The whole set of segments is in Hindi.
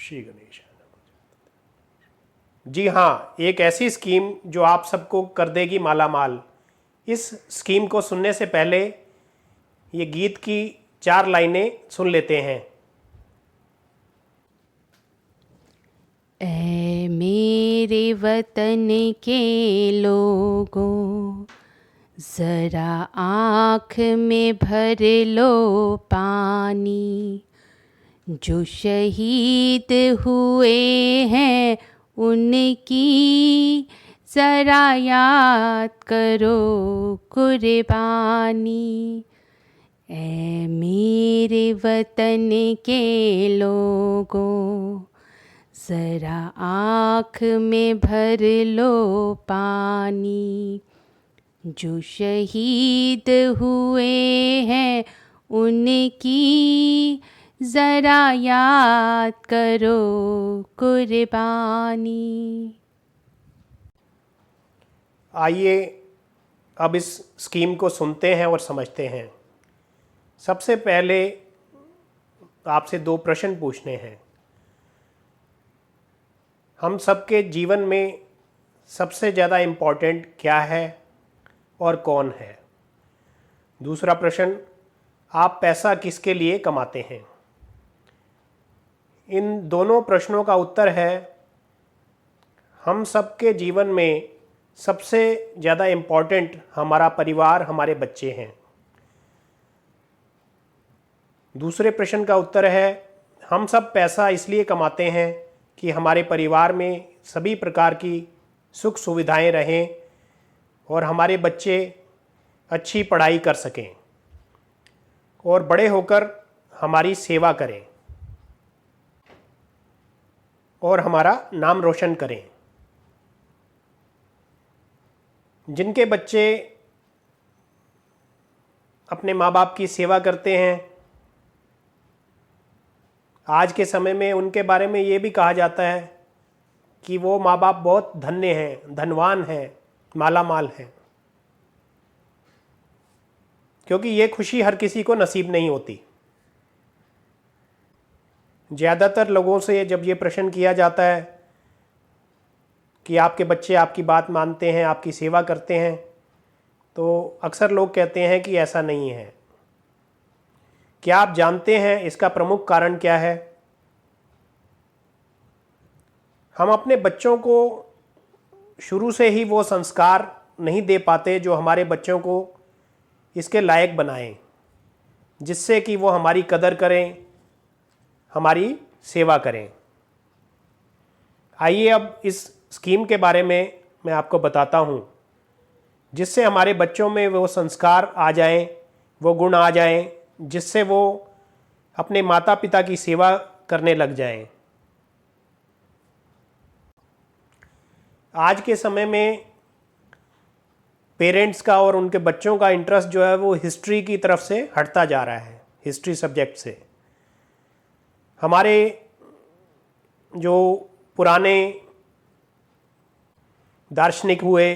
श्री गणेश। जी हाँ, एक ऐसी स्कीम जो आप सबको कर देगी माला माल। इस स्कीम को सुनने से पहले ये गीत की 4 लाइनें सुन लेते हैं। ऐ मेरे वतन के लोगों, ज़रा आँख में भर लो पानी। जो शहीद हुए हैं उनकी ज़रा याद करो कुर्बानी। ऐ मेरे वतन के लोगों, ज़रा आँख में भर लो पानी। जो शहीद हुए हैं उनकी ज़रा याद करो कुर्बानी। आइए अब इस स्कीम को सुनते हैं और समझते हैं। सबसे पहले आपसे 2 प्रश्न पूछने हैं। हम सबके जीवन में सबसे ज़्यादा इम्पोर्टेंट क्या है और कौन है? दूसरा प्रश्न, आप पैसा किसके लिए कमाते हैं? इन दोनों प्रश्नों का उत्तर है, हम सबके जीवन में सबसे ज़्यादा इम्पोर्टेंट हमारा परिवार, हमारे बच्चे हैं। दूसरे प्रश्न का उत्तर है, हम सब पैसा इसलिए कमाते हैं कि हमारे परिवार में सभी प्रकार की सुख सुविधाएं रहें और हमारे बच्चे अच्छी पढ़ाई कर सकें और बड़े होकर हमारी सेवा करें और हमारा नाम रोशन करें। जिनके बच्चे अपने माँ बाप की सेवा करते हैं, आज के समय में उनके बारे में ये भी कहा जाता है कि वो माँ बाप बहुत धन्य हैं, धनवान हैं, माला माल हैं, क्योंकि ये खुशी हर किसी को नसीब नहीं होती। ज़्यादातर लोगों से जब ये प्रश्न किया जाता है कि आपके बच्चे आपकी बात मानते हैं, आपकी सेवा करते हैं, तो अक्सर लोग कहते हैं कि ऐसा नहीं है। क्या आप जानते हैं इसका प्रमुख कारण क्या है? हम अपने बच्चों को शुरू से ही वो संस्कार नहीं दे पाते जो हमारे बच्चों को इसके लायक बनाएं, जिससे कि वो हमारी कदर करें, हमारी सेवा करें। आइए अब इस स्कीम के बारे में मैं आपको बताता हूँ, जिससे हमारे बच्चों में वो संस्कार आ जाएं, वो गुण आ जाएं, जिससे वो अपने माता पिता की सेवा करने लग जाएं। आज के समय में पेरेंट्स का और उनके बच्चों का इंटरेस्ट जो है वो हिस्ट्री की तरफ से हटता जा रहा है, हिस्ट्री सब्जेक्ट से। हमारे जो पुराने दार्शनिक हुए,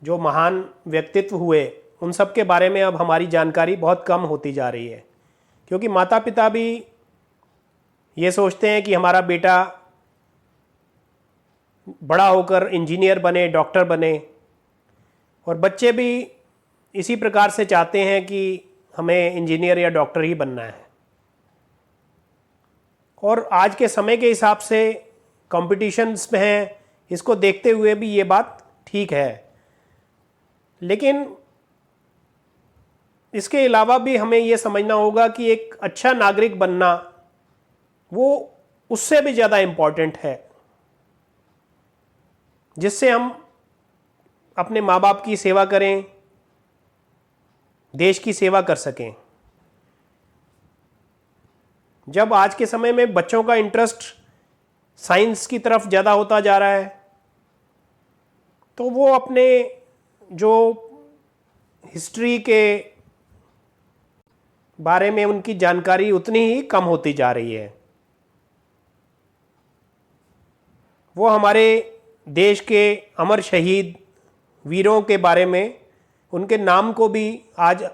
जो महान व्यक्तित्व हुए, उन सब के बारे में अब हमारी जानकारी बहुत कम होती जा रही है, क्योंकि माता पिता भी ये सोचते हैं कि हमारा बेटा बड़ा होकर इंजीनियर बने, डॉक्टर बने, और बच्चे भी इसी प्रकार से चाहते हैं कि हमें इंजीनियर या डॉक्टर ही बनना है। और आज के समय के हिसाब से कॉम्पिटिशन्स में हैं, इसको देखते हुए भी ये बात ठीक है। लेकिन इसके अलावा भी हमें ये समझना होगा कि एक अच्छा नागरिक बनना वो उससे भी ज़्यादा इम्पॉर्टेंट है, जिससे हम अपने माँ बाप की सेवा करें, देश की सेवा कर सकें। जब आज के समय में बच्चों का इंटरेस्ट साइंस की तरफ ज़्यादा होता जा रहा है, तो वो अपने जो हिस्ट्री के बारे में उनकी जानकारी उतनी ही कम होती जा रही है। वो हमारे देश के अमर शहीद वीरों के बारे में, उनके नाम को भी आज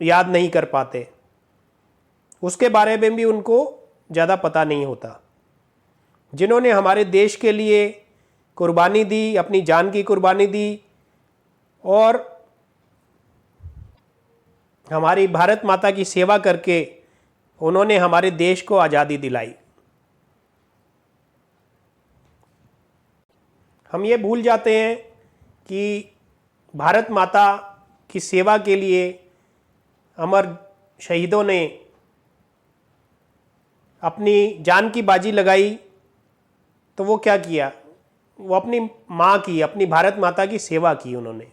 याद नहीं कर पाते। उसके बारे में भी उनको ज़्यादा पता नहीं होता, जिन्होंने हमारे देश के लिए कुर्बानी दी, अपनी जान की कुर्बानी दी और हमारी भारत माता की सेवा करके उन्होंने हमारे देश को आज़ादी दिलाई। हम ये भूल जाते हैं कि भारत माता की सेवा के लिए अमर शहीदों ने अपनी जान की बाजी लगाई, तो वो क्या किया, वो अपनी माँ की, अपनी भारत माता की सेवा की उन्होंने।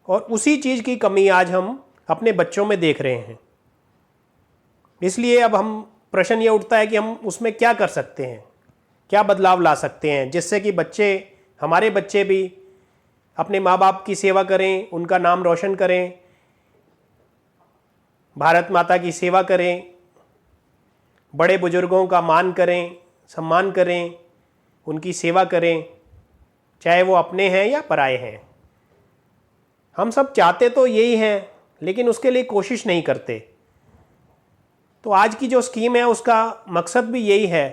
और उसी चीज़ की कमी आज हम अपने बच्चों में देख रहे हैं। इसलिए अब हम प्रश्न ये उठता है कि हम उसमें क्या कर सकते हैं, क्या बदलाव ला सकते हैं, जिससे कि हमारे बच्चे भी अपने माँ बाप की सेवा करें, उनका नाम रोशन करें, भारत माता की सेवा करें, बड़े बुजुर्गों का मान करें, सम्मान करें, उनकी सेवा करें, चाहे वो अपने हैं या पराए हैं। हम सब चाहते तो यही हैं, लेकिन उसके लिए कोशिश नहीं करते। तो आज की जो स्कीम है उसका मकसद भी यही है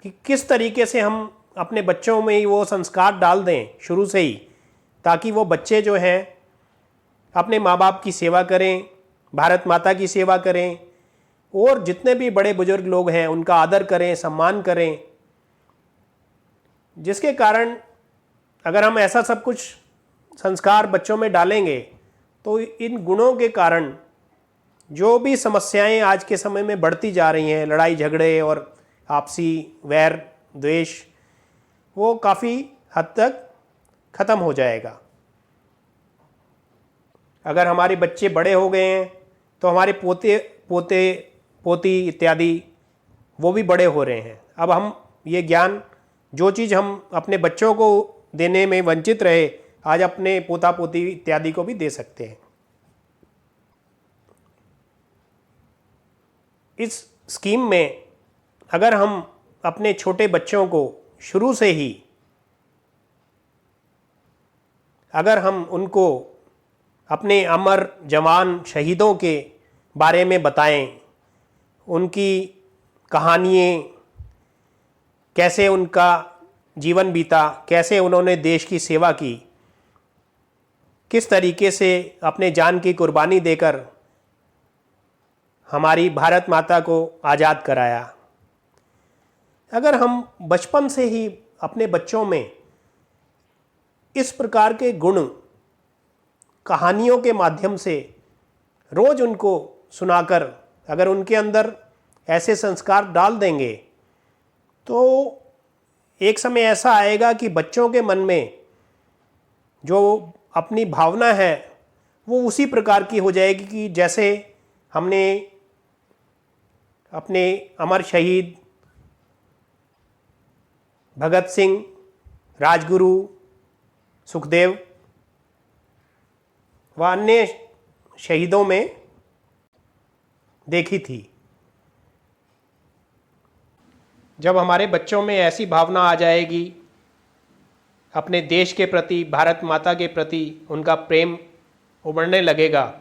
कि किस तरीके से हम अपने बच्चों में ही वो संस्कार डाल दें शुरू से ही, ताकि वो बच्चे जो हैं अपने माँ बाप की सेवा करें, भारत माता की सेवा करें और जितने भी बड़े बुजुर्ग लोग हैं उनका आदर करें, सम्मान करें। जिसके कारण अगर हम ऐसा सब कुछ संस्कार बच्चों में डालेंगे तो इन गुणों के कारण जो भी समस्याएं आज के समय में बढ़ती जा रही हैं, लड़ाई झगड़े और आपसी वैर द्वेष, वो काफ़ी हद तक ख़त्म हो जाएगा। अगर हमारे बच्चे बड़े हो गए हैं तो हमारे पोते पोते पोती इत्यादि वो भी बड़े हो रहे हैं। अब हम ये ज्ञान, जो चीज़ हम अपने बच्चों को देने में वंचित रहे, आज अपने पोता पोती इत्यादि को भी दे सकते हैं। इस स्कीम में अगर हम अपने छोटे बच्चों को शुरू से ही अगर हम उनको अपने अमर जवान शहीदों के बारे में बताएं, उनकी कहानियाँ, कैसे उनका जीवन बीता, कैसे उन्होंने देश की सेवा की, किस तरीके से अपने जान की कुर्बानी देकर हमारी भारत माता को आज़ाद कराया। अगर हम बचपन से ही अपने बच्चों में इस प्रकार के गुण कहानियों के माध्यम से रोज़ उनको सुनाकर अगर उनके अंदर ऐसे संस्कार डाल देंगे तो एक समय ऐसा आएगा कि बच्चों के मन में जो अपनी भावना है वो उसी प्रकार की हो जाएगी कि जैसे हमने अपने अमर शहीद भगत सिंह, राजगुरु, सुखदेव व अन्य शहीदों में देखी थी। जब हमारे बच्चों में ऐसी भावना आ जाएगी, अपने देश के प्रति, भारत माता के प्रति उनका प्रेम उमड़ने लगेगा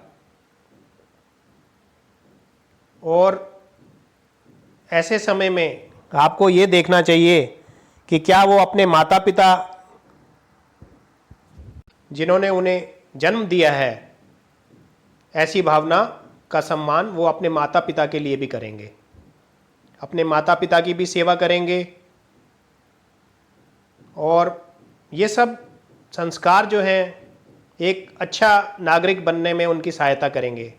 और ऐसे समय में आपको ये देखना चाहिए कि क्या वो अपने माता पिता जिन्होंने उन्हें जन्म दिया है, ऐसी भावना का सम्मान वो अपने माता पिता के लिए भी करेंगे, अपने माता पिता की भी सेवा करेंगे और ये सब संस्कार जो हैं एक अच्छा नागरिक बनने में उनकी सहायता करेंगे।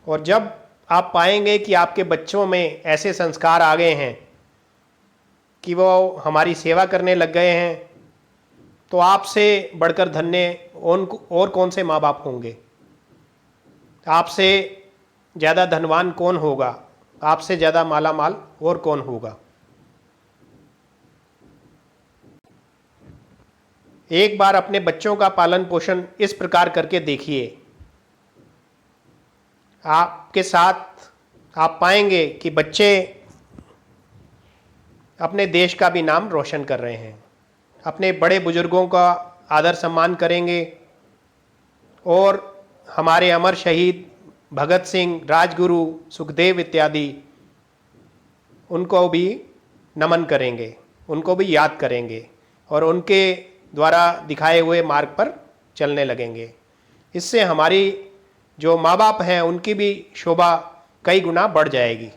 और जब आप पाएंगे कि आपके बच्चों में ऐसे संस्कार आ गए हैं कि वो हमारी सेवा करने लग गए हैं, तो आपसे बढ़कर धन्य और कौन से माँ बाप होंगे। आपसे ज़्यादा धनवान कौन होगा, आपसे ज़्यादा माला माल और कौन होगा। एक बार अपने बच्चों का पालन पोषण इस प्रकार करके देखिए, आपके साथ आप पाएंगे कि बच्चे अपने देश का भी नाम रोशन कर रहे हैं, अपने बड़े बुजुर्गों का आदर सम्मान करेंगे और हमारे अमर शहीद भगत सिंह, राजगुरु, सुखदेव इत्यादि उनको भी नमन करेंगे, उनको भी याद करेंगे और उनके द्वारा दिखाए हुए मार्ग पर चलने लगेंगे। इससे हमारी जो माँ बाप हैं उनकी भी शोभा कई गुना बढ़ जाएगी।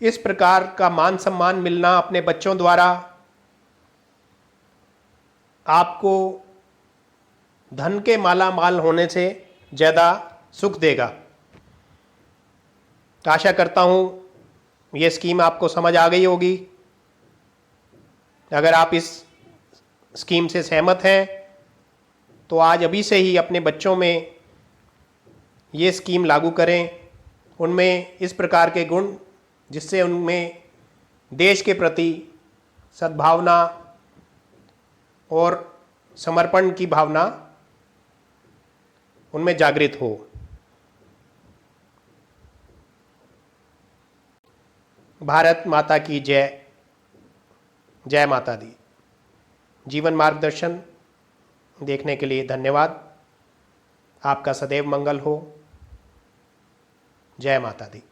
इस प्रकार का मान सम्मान मिलना अपने बच्चों द्वारा आपको धन के माला माल होने से ज़्यादा सुख देगा। तो आशा करता हूँ ये स्कीम आपको समझ आ गई होगी। अगर आप इस स्कीम से सहमत हैं तो आज अभी से ही अपने बच्चों में ये स्कीम लागू करें, उनमें इस प्रकार के गुण जिससे उनमें देश के प्रति सद्भावना और समर्पण की भावना उनमें जागृत हो। भारत माता की जय। जय माता दी। जीवन मार्गदर्शन देखने के लिए धन्यवाद। आपका सदैव मंगल हो। जय माता दी।